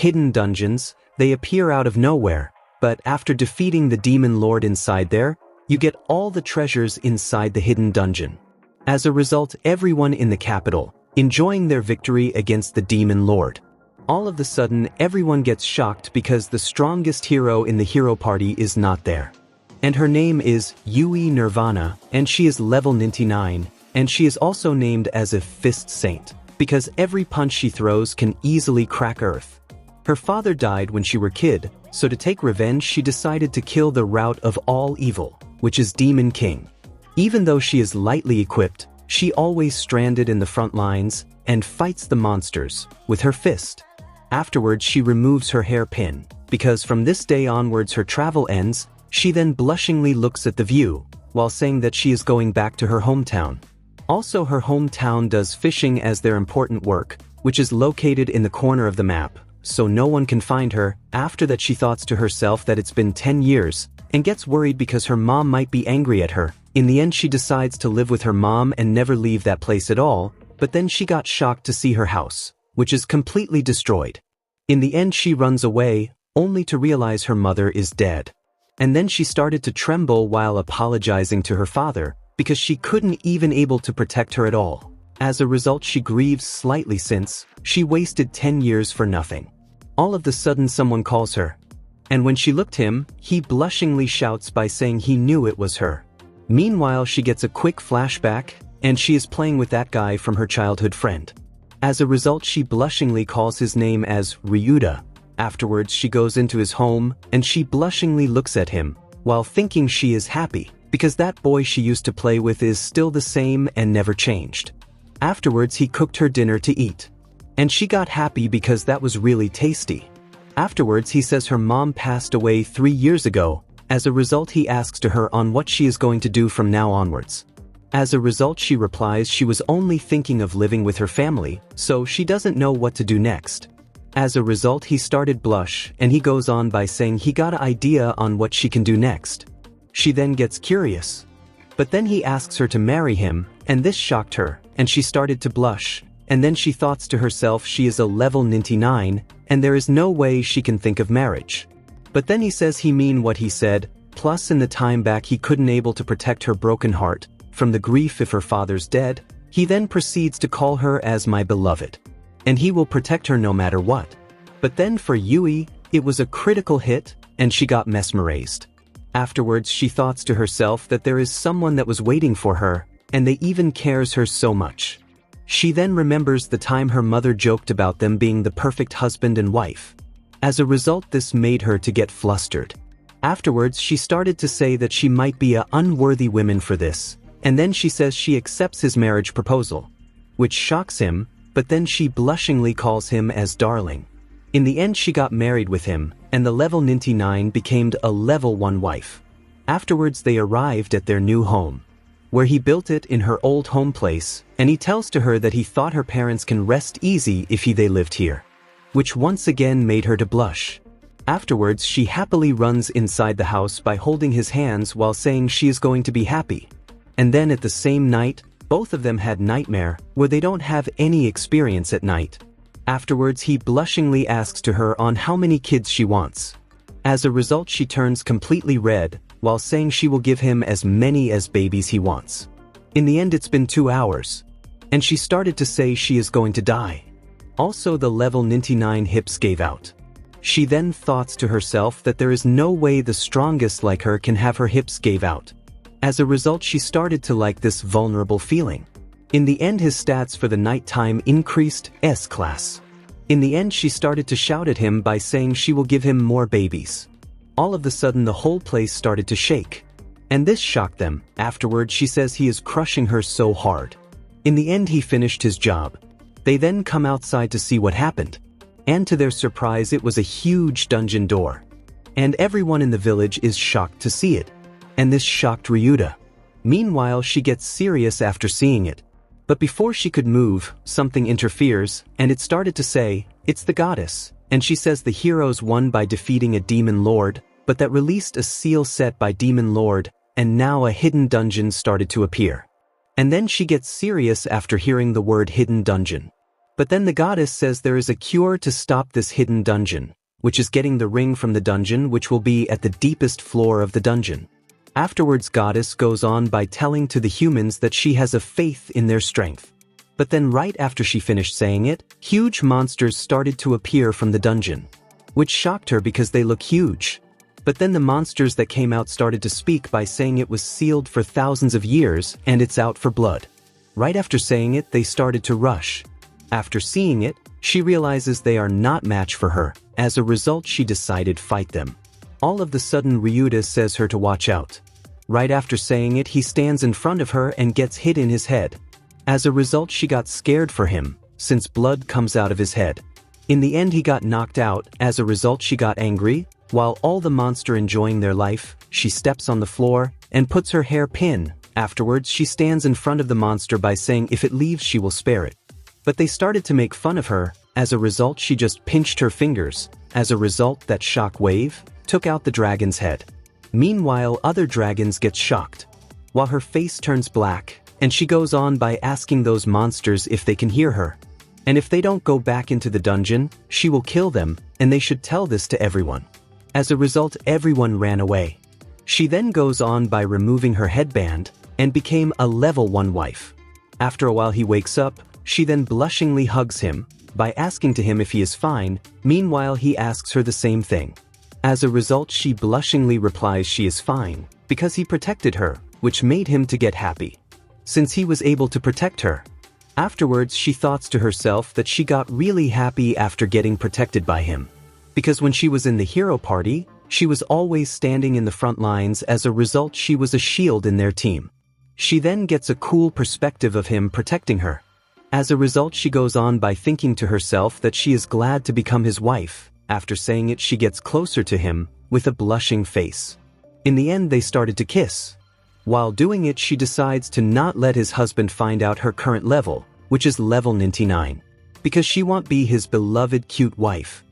hidden dungeons, they appear out of nowhere, but after defeating the demon lord inside there, you get all the treasures inside the hidden dungeon. As a result, everyone in the capital, enjoying their victory against the demon lord. All of a sudden, everyone gets shocked because the strongest hero in the hero party is not there. And her name is Yui Nirvana, and she is level 99, and she is also named as a fist saint, because every punch she throws can easily crack earth. Her father died when she was a kid, so to take revenge she decided to kill the root of all evil, which is Demon King. Even though she is lightly equipped, she always stranded in the front lines and fights the monsters with her fist. Afterwards she removes her hairpin, because from this day onwards her travel ends. She then blushingly looks at the view, while saying that she is going back to her hometown. Also her hometown does fishing as their important work, which is located in the corner of the map, so no one can find her. After that she thoughts to herself that it's been 10 years, and gets worried because her mom might be angry at her. In the end she decides to live with her mom and never leave that place at all, but then she got shocked to see her house, which is completely destroyed. In the end she runs away, only to realize her mother is dead. And then she started to tremble while apologizing to her father, because she couldn't even able to protect her at all. As a result she grieves slightly since she wasted 10 years for nothing. All of a sudden someone calls her. And when she looked him, he blushingly shouts by saying he knew it was her. Meanwhile she gets a quick flashback, and she is playing with that guy from her childhood friend. As a result she blushingly calls his name as Ryuta. Afterwards she goes into his home, and she blushingly looks at him, while thinking she is happy, because that boy she used to play with is still the same and never changed. Afterwards he cooked her dinner to eat. And she got happy because that was really tasty. Afterwards he says her mom passed away 3 years ago. As a result he asks to her on what she is going to do from now onwards. As a result she replies she was only thinking of living with her family, so she doesn't know what to do next. As a result he started blush, and he goes on by saying he got an idea on what she can do next. She then gets curious. But then he asks her to marry him, and this shocked her, and she started to blush, and then she thoughts to herself she is a level 99, and there is no way she can think of marriage. But then he says he mean what he said, plus in the time back he couldn't able to protect her broken heart from the grief if her father's dead. He then proceeds to call her as my beloved, and he will protect her no matter what. But then for Yui, it was a critical hit, and she got mesmerized. Afterwards she thoughts to herself that there is someone that was waiting for her, and they even cares her so much. She then remembers the time her mother joked about them being the perfect husband and wife. As a result this made her to get flustered. Afterwards she started to say that she might be an unworthy woman for this, and then she says she accepts his marriage proposal, which shocks him, but then she blushingly calls him as darling. In the end she got married with him, and the level 99 became a level 1 wife. Afterwards they arrived at their new home, where he built it in her old home place, and he tells to her that he thought her parents can rest easy if they lived here, which once again made her to blush. Afterwards she happily runs inside the house by holding his hands while saying she is going to be happy. And then at the same night, both of them had nightmare, where they don't have any experience at night. Afterwards he blushingly asks to her on how many kids she wants. As a result she turns completely red, while saying she will give him as many as babies he wants. In the end it's been 2 hours, and she started to say she is going to die. Also the level 99 hips gave out. She then thoughts to herself that there is no way the strongest like her can have her hips gave out. As a result she started to like this vulnerable feeling. In the end his stats for the nighttime increased S-class. In the end she started to shout at him by saying she will give him more babies. All of a sudden the whole place started to shake. And this shocked them. Afterwards she says he is crushing her so hard. In the end he finished his job. They then come outside to see what happened. And to their surprise it was a huge dungeon door. And everyone in the village is shocked to see it. And this shocked Ryuta. Meanwhile she gets serious after seeing it. But before she could move, something interferes, and it started to say, it's the goddess, and she says the heroes won by defeating a demon lord, but that released a seal set by demon lord, and now a hidden dungeon started to appear. And then she gets serious after hearing the word hidden dungeon. But then the goddess says there is a cure to stop this hidden dungeon, which is getting the ring from the dungeon, which will be at the deepest floor of the dungeon. Afterwards, goddess goes on by telling to the humans that she has a faith in their strength. But then right after she finished saying it, huge monsters started to appear from the dungeon, which shocked her because they look huge. But then the monsters that came out started to speak by saying it was sealed for thousands of years and it's out for blood. Right after saying it, they started to rush. After seeing it, she realizes they are not match for her. As a result, she decided fight them. All of the sudden, Ryuta says her to watch out. Right after saying it, he stands in front of her and gets hit in his head. As a result, she got scared for him, since blood comes out of his head. In the end, he got knocked out. As a result, she got angry. While all the monster enjoying their life, she steps on the floor and puts her hair pin. Afterwards, she stands in front of the monster by saying if it leaves, she will spare it. But they started to make fun of her. As a result, she just pinched her fingers. As a result, that shock wave took out the dragon's head. Meanwhile, other dragons get shocked, while her face turns black, and she goes on by asking those monsters if they can hear her. And if they don't go back into the dungeon, she will kill them, and they should tell this to everyone. As a result, everyone ran away. She then goes on by removing her headband, and became a level 1 wife. After a while, he wakes up. She then blushingly hugs him by asking to him if he is fine. Meanwhile, he asks her the same thing. As a result, she blushingly replies she is fine because he protected her, which made him to get happy, since he was able to protect her. Afterwards, she thought to herself that she got really happy after getting protected by him, because when she was in the hero party, she was always standing in the front lines. As a result, she was a shield in their team. She then gets a cool perspective of him protecting her. As a result, she goes on by thinking to herself that she is glad to become his wife. After saying it, she gets closer to him with a blushing face. In the end, they started to kiss. While doing it, she decides to not let his husband find out her current level, which is level 99, because she won't be his beloved cute wife.